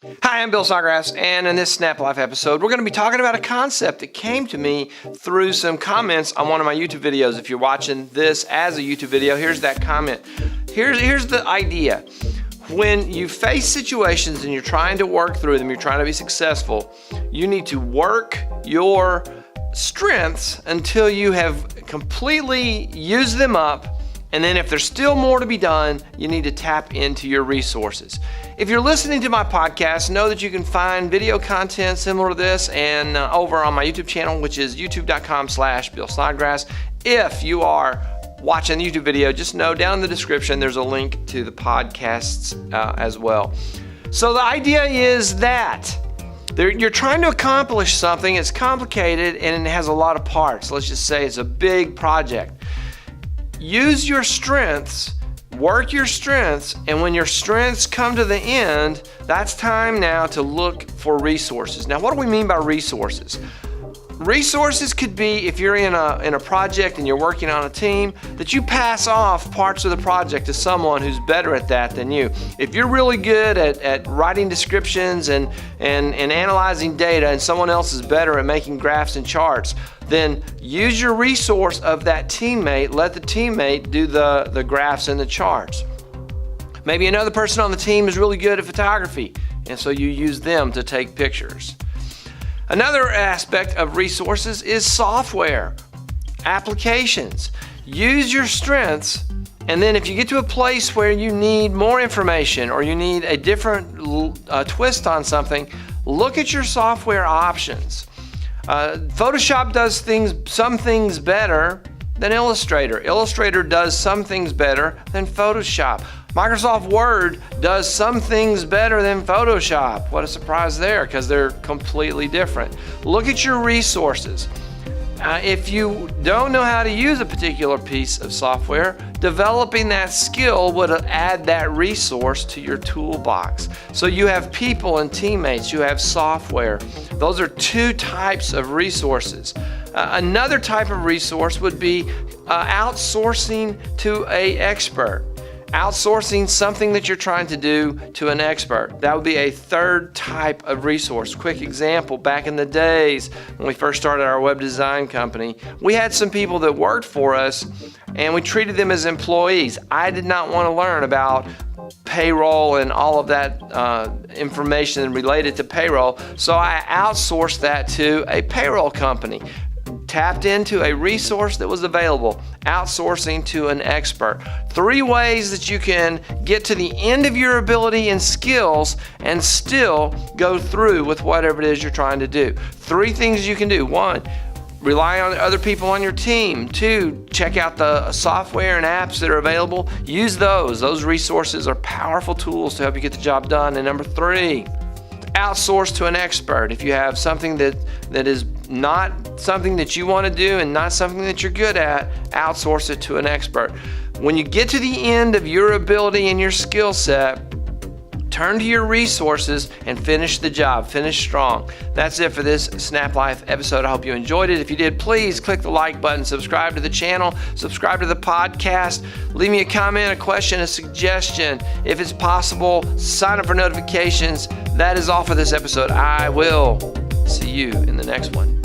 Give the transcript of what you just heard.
Hi, I'm Bill Snodgrass, and in this SNAPlife episode, we're going to be talking about a concept that came to me through some comments on one of my YouTube videos. If you're watching this as a YouTube video, here's that comment. Here's the idea. When you face situations and you're trying to work through them, you're trying to be successful, you need to work your strengths until you have completely used them up. And then if there's still more to be done, you need to tap into your resources. If you're listening to my podcast, know that you can find video content similar to this and over on my YouTube channel, which is youtube.com/Bill Snodgrass. If you are watching the YouTube video, just know down in the description there's a link to the podcasts as well. So the idea is that you're trying to accomplish something. It's complicated and it has a lot of parts. Let's just say it's a big project. Use your strengths, work your strengths, and when your strengths come to the end, that's time now to look for resources. Now, what do we mean by resources? Resources could be, if you're in a project and you're working on a team, that you pass off parts of the project to someone who's better at that than you. If you're really good at writing descriptions and analyzing data and someone else is better at making graphs and charts, then use your resource of that teammate. Let the teammate do the graphs and the charts. Maybe another person on the team is really good at photography, and so you use them to take pictures. Another aspect of resources is software, applications. Use your strengths, and then if you get to a place where you need more information or you need a different twist on something, look at your software options. Photoshop does some things better than Illustrator. Illustrator does some things better than Photoshop. Microsoft Word does some things better than Photoshop. What a surprise there, because they're completely different. Look at your resources. If you don't know how to use a particular piece of software, developing that skill would add that resource to your toolbox. So you have people and teammates, you have software. Those are two types of resources. Another type of resource would be outsourcing to an expert. Outsourcing something that you're trying to do to an expert. That would be a third type of resource. Quick example, back in the days when we first started our web design company, we had some people that worked for us and we treated them as employees. I did not want to learn about payroll and all of that information related to payroll, so I outsourced that to a payroll company. Tapped into a resource that was available, outsourcing to an expert. 3 ways that you can get to the end of your ability and skills and still go through with whatever it is you're trying to do. 3 things you can do. 1, rely on other people on your team. 2, check out the software and apps that are available. Use those. Those resources are powerful tools to help you get the job done. And number 3, outsource to an expert. If you have something that is not something that you want to do and not something that you're good at, outsource it to an expert. When you get to the end of your ability and your skill set, turn to your resources and finish the job. Finish strong. That's it for this SNAPlife episode. I hope you enjoyed it. If you did, please click the like button, subscribe to the channel, subscribe to the podcast, leave me a comment, a question, a suggestion. If it's possible, sign up for notifications. That is all for this episode. I will see you in the next one.